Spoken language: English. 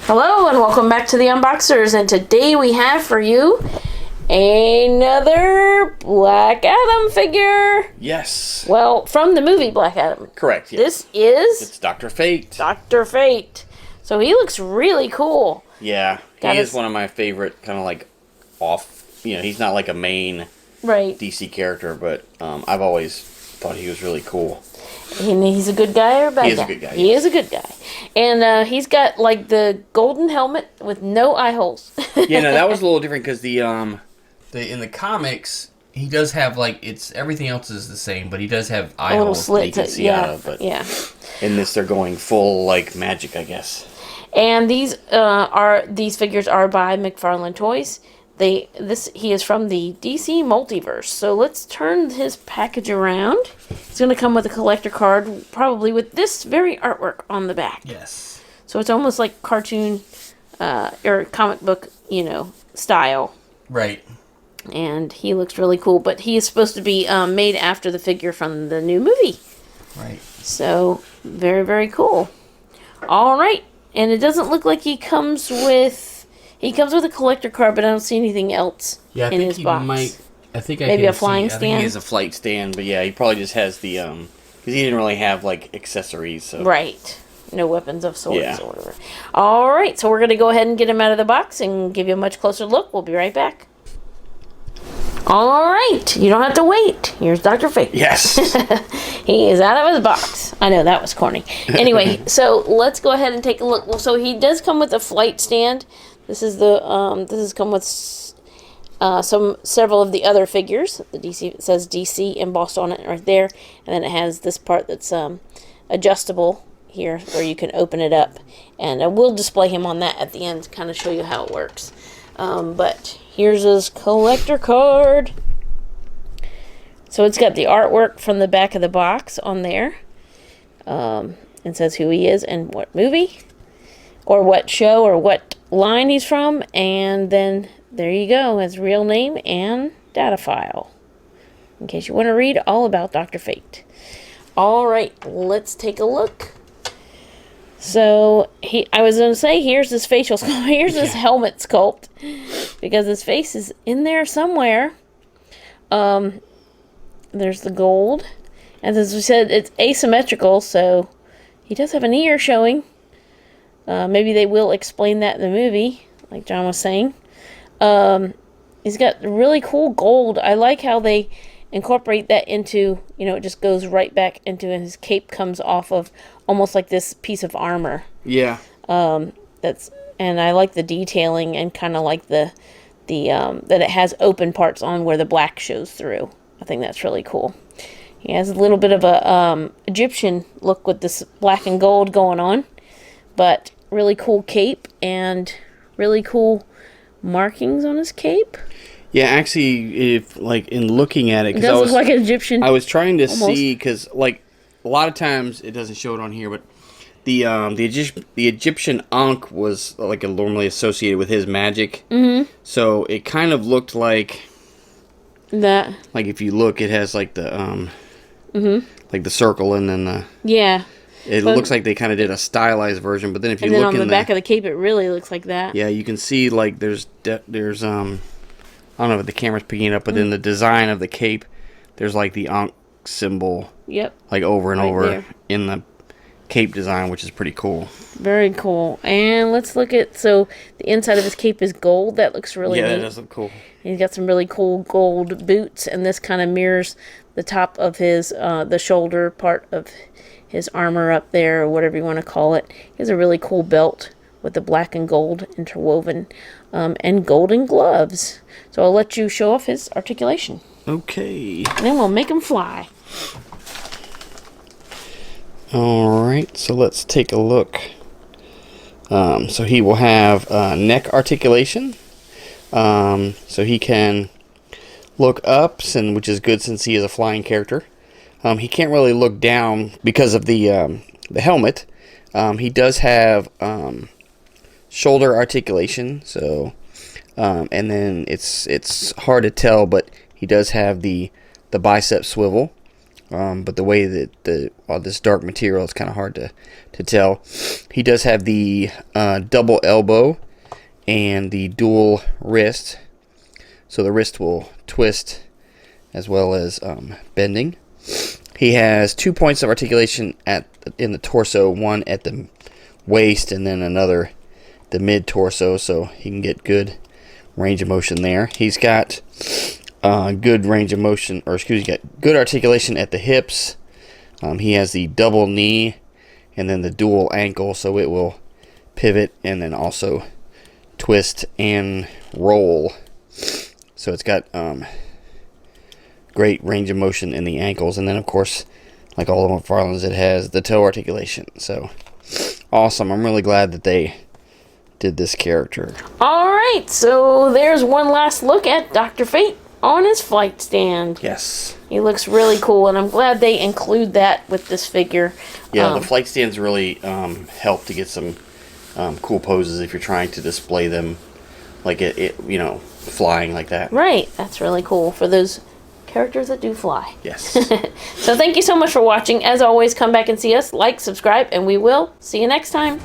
Hello and welcome back to the Unboxers, and today we have for you another Black Adam figure. Yes. Well, from the movie Black Adam. Correct. Yes. It's Dr. Fate. Dr. Fate. So he looks really cool. Yeah. He is one of my favorite kind of like he's not like a main DC character, but I've always thought he was really cool. And he's a good guy or a bad guy? He is a good guy. He is a good guy. And he's got like the golden helmet with no eye holes. Yeah, no, that was a little different because in the comics he does have everything else is the same, but he does have eye holes that you can see out of. But in this, they're going full like magic, I guess. And these figures are by McFarlane Toys. He is from the DC Multiverse. So let's turn his package around. It's going to come with a collector card, probably with this very artwork on the back. Yes. So it's almost like cartoon or comic book, style. Right. And he looks really cool, but he is supposed to be made after the figure from the new movie. Right. So very, very cool. All right. And it doesn't look like he comes with a collector card, but I don't see anything else in his box. Maybe a flying stand? I think he has a flight stand, but yeah, he probably just has the, because he didn't really have, accessories, so. Right. No weapons of sorts or whatever. All right, so we're going to go ahead and get him out of the box and give you a much closer look. We'll be right back. All right, you don't have to wait. Here's Dr. Fate. Yes. He is out of his box. I know, that was corny. Anyway, so let's go ahead and take a look. Well, so he does come with a flight stand. This is come with several of the other figures. It says DC embossed on it right there, and then it has this part that's adjustable here where you can open it up, and I will display him on that at the end to kind of show you how it works. But here's his collector card. So it's got the artwork from the back of the box on there. It says who he is and what movie or what show or what line he's from, and then there you go, his real name and data file, in case you want to read all about Dr. Fate. All right, let's take a look. So I was going to say, here's his facial sculpt. Here's his helmet sculpt, because his face is in there somewhere. There's the gold, and as we said, it's asymmetrical, so he does have an ear showing. Maybe they will explain that in the movie, like John was saying. He's got really cool gold. I like how they incorporate that into, it just goes right back into, and his cape comes off of almost like this piece of armor. Yeah. And I like the detailing, and kind of like the that it has open parts on where the black shows through. I think that's really cool. He has a little bit of a Egyptian look with this black and gold going on, but really cool cape and really cool markings on his cape. Yeah, actually, in looking at it, it does look like an Egyptian. I was trying to see, because a lot of times it doesn't show it on here, but the Egyptian Ankh was normally associated with his magic. Mm-hmm. So it kind of looked like that. Like if you look, it has the the circle and then the It looks like they kind of did a stylized version, but then if you look on the back of the cape, it really looks like that. Yeah, you can see there's I don't know if the camera's picking it up, but in the design of the cape, there's the Ankh symbol. Yep. Over and over there in the cape design, which is pretty cool. Very cool. And let's look at, so the inside of his cape is gold. That looks really neat. Yeah, that does look cool. He's got some really cool gold boots, and this kind of mirrors the top of his, the shoulder part of his armor up there, or whatever you want to call it. He has a really cool belt with the black and gold interwoven, and golden gloves. So I'll let you show off his articulation. Okay. And then we'll make him fly. Alright, so let's take a look. So he will have neck articulation. So he can look up, which is good since he is a flying character. He can't really look down because of the helmet. He does have shoulder articulation, so and then it's hard to tell, but he does have the bicep swivel. but the way that all this dark material, it's kind of hard to tell. He does have the double elbow and the dual wrist, so the wrist will twist as well as bending. He has 2 points of articulation in the torso, one at the waist and then another the mid torso, so he can get good range of motion there. He's got good range of motion, or excuse me, good articulation at the hips. He has the double knee and then the dual ankle, so it will pivot and then also twist and roll. So it's got great range of motion in the ankles, and then of course, like all the McFarlane's, it has the toe articulation. So awesome! I'm really glad that they did this character. All right, so there's one last look at Dr. Fate on his flight stand. Yes. He looks really cool, and I'm glad they include that with this figure. Yeah, the flight stands really help to get some cool poses if you're trying to display them, like it flying like that. Right, that's really cool for those characters that do fly. Yes. So thank you so much for watching. As always, come back and see us, like, subscribe, and we will see you next time.